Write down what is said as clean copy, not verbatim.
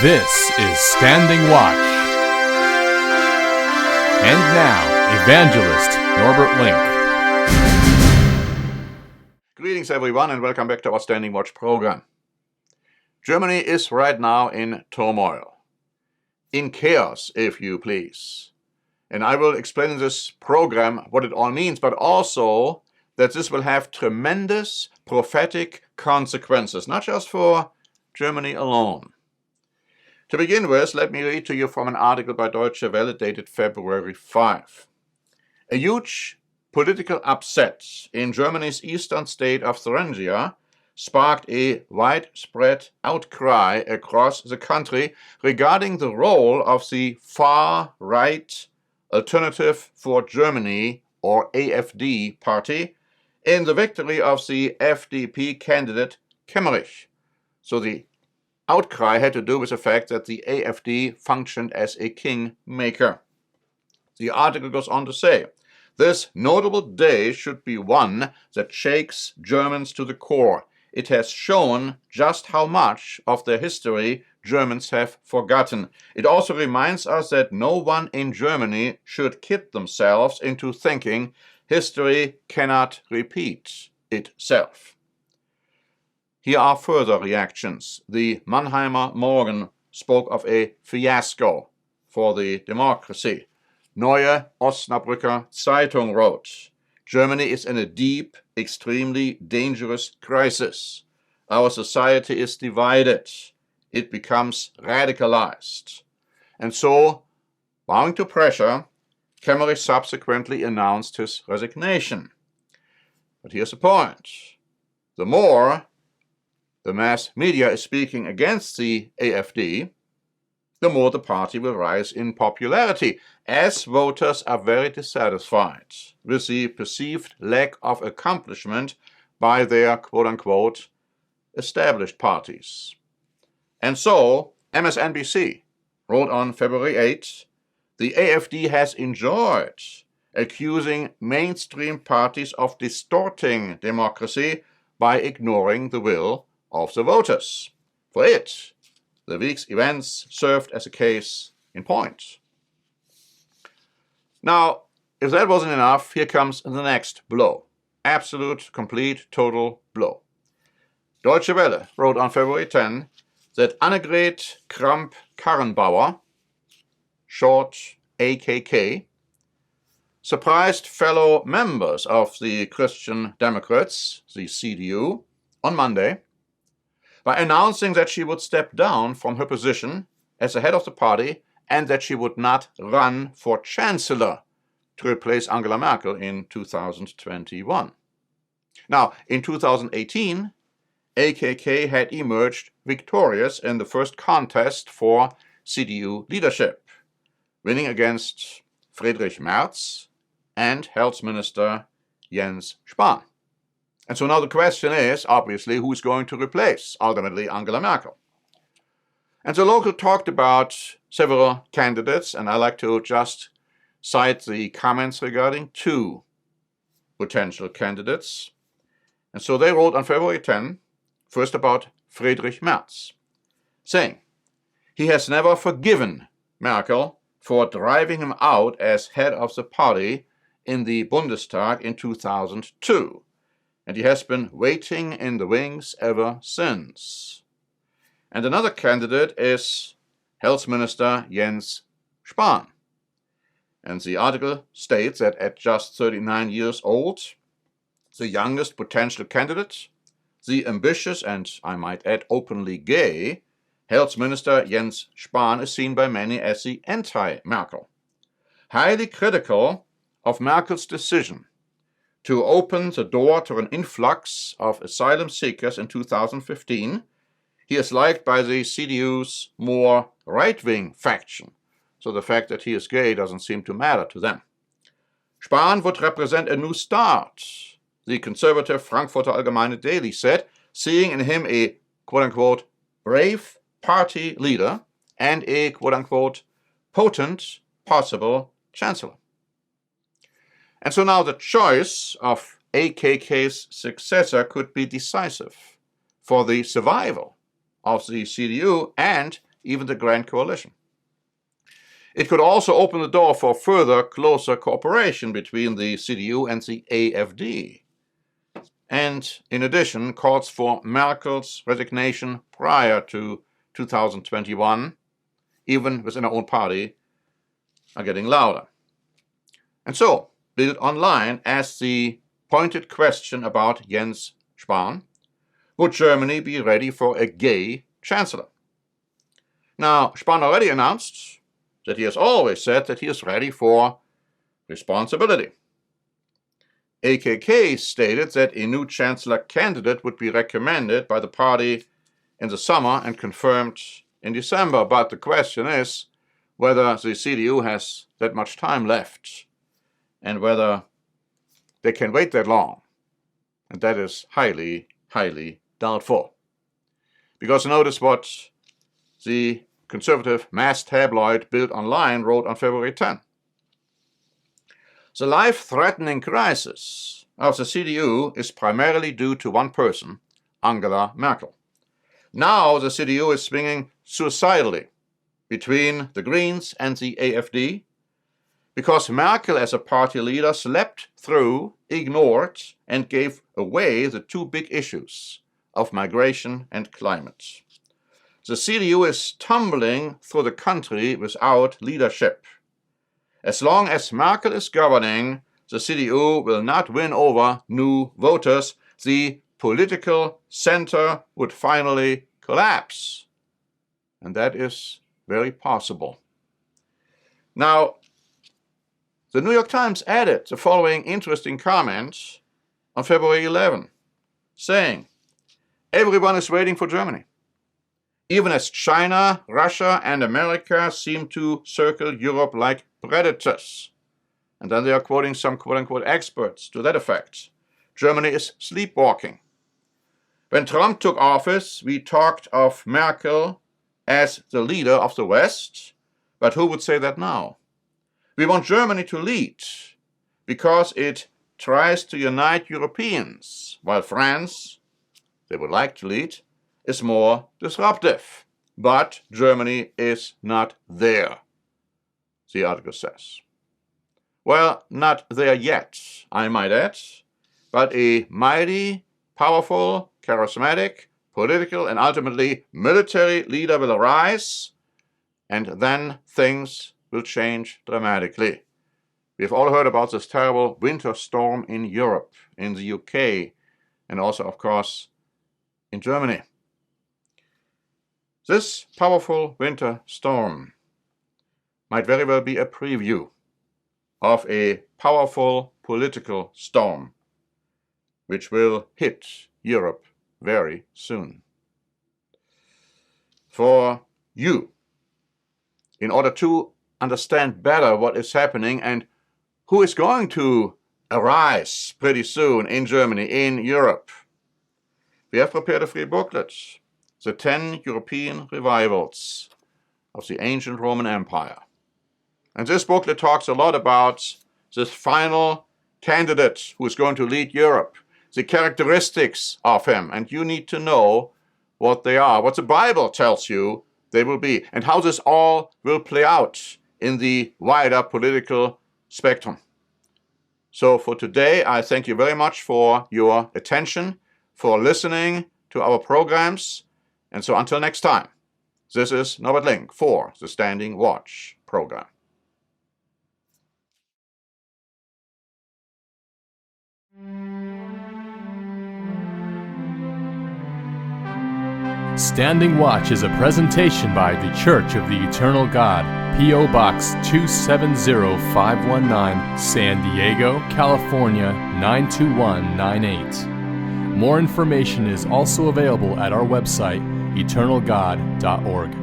This is Standing Watch. And now, Evangelist Norbert Link. Greetings everyone and welcome back to our Standing Watch program. Germany is right now in turmoil. In chaos, if you please. And I will explain in this program what it all means, but also that this will have tremendous prophetic consequences, not just for Germany alone. To begin with, let me read to you from an article by Deutsche Welle dated February 5. A huge political upset in Germany's eastern state of Thuringia sparked a widespread outcry across the country regarding the role of the far-right Alternative for Germany, or AfD, party in the victory of the FDP candidate Kemmerich. So the outcry had to do with the fact that the AfD functioned as a kingmaker. The article goes on to say, this notable day should be one that shakes Germans to the core. It has shown just how much of their history Germans have forgotten. It also reminds us that no one in Germany should kid themselves into thinking history cannot repeat itself. Here are further reactions. The Mannheimer Morgen spoke of a fiasco for the democracy. Neue Osnabrücker Zeitung wrote, Germany is in a deep, extremely dangerous crisis. Our society is divided. It becomes radicalized. And so, bowing to pressure, Kemmerich subsequently announced his resignation. But here's the point. The more the mass media is speaking against the AfD, the more the party will rise in popularity, as voters are very dissatisfied with the perceived lack of accomplishment by their quote-unquote established parties. And so, MSNBC wrote on February 8, the AfD has enjoyed accusing mainstream parties of distorting democracy by ignoring the will of the voters. For it, the week's events served as a case in point. Now, if that wasn't enough, here comes the next blow. Absolute, complete, total blow. Deutsche Welle wrote on February 10 that Annegret Kamp-Karrenbauer, short AKK, surprised fellow members of the Christian Democrats, the CDU, on Monday by announcing that she would step down from her position as the head of the party and that she would not run for Chancellor to replace Angela Merkel in 2021. Now, in 2018, AKK had emerged victorious in the first contest for CDU leadership, winning against Friedrich Merz and Health Minister Jens Spahn. And so now the question is, obviously, who is going to replace, ultimately, Angela Merkel? And the local talked about several candidates, and I like to just cite the comments regarding two potential candidates. And so they wrote on February 10, first about Friedrich Merz, saying, he has never forgiven Merkel for driving him out as head of the party in the Bundestag in 2002. And he has been waiting in the wings ever since. And another candidate is Health Minister Jens Spahn. And the article states that at just 39 years old, the youngest potential candidate, the ambitious and, I might add, openly gay, Health Minister Jens Spahn is seen by many as the anti-Merkel. Highly critical of Merkel's decision to open the door to an influx of asylum seekers in 2015, he is liked by the CDU's more right-wing faction, so the fact that he is gay doesn't seem to matter to them. Spahn would represent a new start, the conservative Frankfurter Allgemeine Daily said, seeing in him a quote-unquote brave party leader and a quote-unquote potent possible chancellor. And so now the choice of AKK's successor could be decisive for the survival of the CDU and even the Grand Coalition. It could also open the door for further closer cooperation between the CDU and the AfD. And in addition, calls for Merkel's resignation prior to 2021, even within our own party, are getting louder. And so, Bild Online asked the pointed question about Jens Spahn: would Germany be ready for a gay chancellor? Now, Spahn already announced that he has always said that he is ready for responsibility. AKK stated that a new chancellor candidate would be recommended by the party in the summer and confirmed in December. But the question is whether the CDU has that much time left and whether they can wait that long. And that is highly, highly doubtful. Because notice what the conservative mass tabloid Bild Online wrote on February 10. The life-threatening crisis of the CDU is primarily due to one person, Angela Merkel. Now the CDU is swinging suicidally between the Greens and the AfD because Merkel as a party leader slept through, ignored, and gave away the two big issues of migration and climate. The CDU is tumbling through the country without leadership. As long as Merkel is governing, the CDU will not win over new voters. The political center would finally collapse. And that is very possible. Now, the New York Times added the following interesting comment on February 11, saying, "Everyone is waiting for Germany. Even as China, Russia, and America seem to circle Europe like predators." And then they are quoting some quote-unquote experts to that effect. Germany is sleepwalking. When Trump took office, we talked of Merkel as the leader of the West, but who would say that now? We want Germany to lead because it tries to unite Europeans, while France, they would like to lead, is more disruptive. But Germany is not there, the article says. Well, not there yet, I might add, but a mighty, powerful, charismatic, political, and ultimately military leader will arise, and then things will change dramatically. We've all heard about this terrible winter storm in Europe, in the UK, and also, of course, in Germany. This powerful winter storm might very well be a preview of a powerful political storm which will hit Europe very soon. For you, in order to understand better what is happening and who is going to arise pretty soon in Germany, in Europe, we have prepared a free booklet, The 10 European Revivals of the Ancient Roman Empire. And this booklet talks a lot about this final candidate who is going to lead Europe, the characteristics of him, and you need to know what they are, what the Bible tells you they will be, and how this all will play out in the wider political spectrum. So for today, I thank you very much for your attention, for listening to our programs. And so until next time, this is Norbert Link for the Standing Watch program. Standing Watch is a presentation by the Church of the Eternal God, P.O. Box 270519, San Diego, California 92198. More information is also available at our website, eternalgod.org.